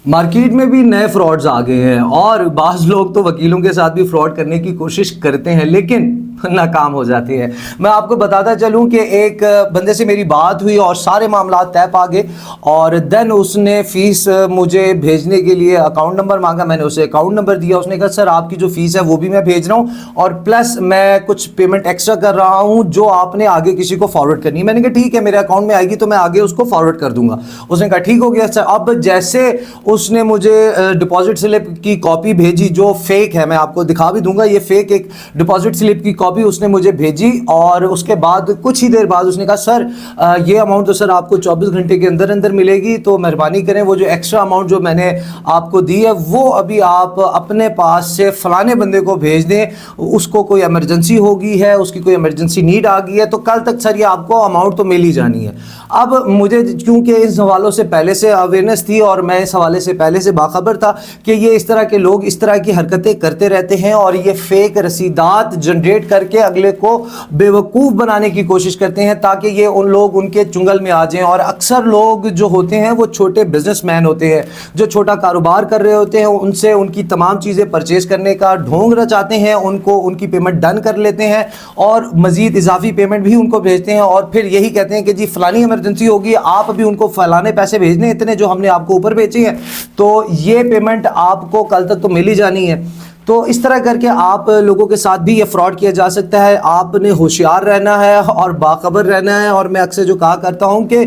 Market में भी नए फ्रॉड्स आ गए हैं और बाज़ लोग तो वकीलों के साथ भी फ्रॉड करने की कोशिश करते हैं लेकिन नाकाम हो जाती है। मैं आपको बताता चलूं कि एक बंदे से मेरी बात हुई और सारे मामला तय पा गए और देन उसने फ़ीस मुझे भेजने के लिए अकाउंट नंबर मांगा। मैंने उसे अकाउंट नंबर दिया। उसने कहा सर आपकी जो फ़ीस है वो भी मैं भेज रहा हूँ और प्लस मैं कुछ पेमेंट एक्स्ट्रा कर रहा हूँ जो आपने आगे किसी को फॉरवर्ड करनी है। मैंने कहा ठीक है, मेरे अकाउंट में आएगी तो मैं आगे उसको फॉरवर्ड कर दूंगा। उसने कहा ठीक हो गया सर। अब जैसे उसने मुझे डिपॉजिट स्लिप की कॉपी भेजी जो फेक है, मैं आपको दिखा भी दूंगा, ये फेक एक डिपॉजिट स्लिप की कॉपी उसने मुझे भेजी और उसके बाद कुछ ही देर बाद उसने कहा सर ये अमाउंट तो सर आपको 24 घंटे के अंदर अंदर मिलेगी, तो मेहरबानी करें वो जो एक्स्ट्रा अमाउंट जो मैंने आपको दी है वो अभी आप अपने पास से फलाने बंदे को भेज दें, उसको कोई इमरजेंसी होगी है, उसकी कोई इमरजेंसी नीड आ गई है, तो कल तक सर ये आपको अमाउंट तो मिल ही जानी है। अब मुझे क्योंकि इन सवालों से पहले से अवेयरनेस थी और मैं इस हवाले से पहले से बाखबर था कि ये इस तरह के लोग इस तरह की हरकतें करते रहते हैं और ये फेक रसीदात जनरेट करके अगले को बेवकूफ़ बनाने की कोशिश करते हैं ताकि ये उन लोग उनके चुंगल में आ जाएं। और अक्सर लोग जो होते हैं वो छोटे बिजनेसमैन होते हैं जो छोटा कारोबार कर रहे होते हैं, उनसे उनकी तमाम चीज़ें परचेज करने का ढोंग रचाते हैं, उनको उनकी पेमेंट डन कर लेते हैं और मज़ीद इजाफी पेमेंट भी उनको भेजते हैं और फिर यही कहते हैं कि जी फलानी इमरजेंसी होगी, आप अभी उनको फलाने पैसे भेजने इतने जो हमने आपको ऊपर भेजे हैं, तो ये पेमेंट आपको कल तक तो मिल ही जानी है। तो इस तरह करके आप लोगों के साथ भी ये फ्रॉड किया जा सकता है। आपने होशियार रहना है और बाखबर रहना है। और मैं अक्सर जो कहा करता हूं कि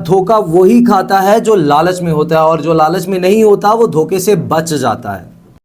धोखा वही खाता है जो लालच में होता है और जो लालच में नहीं होता वो धोखे से बच जाता है।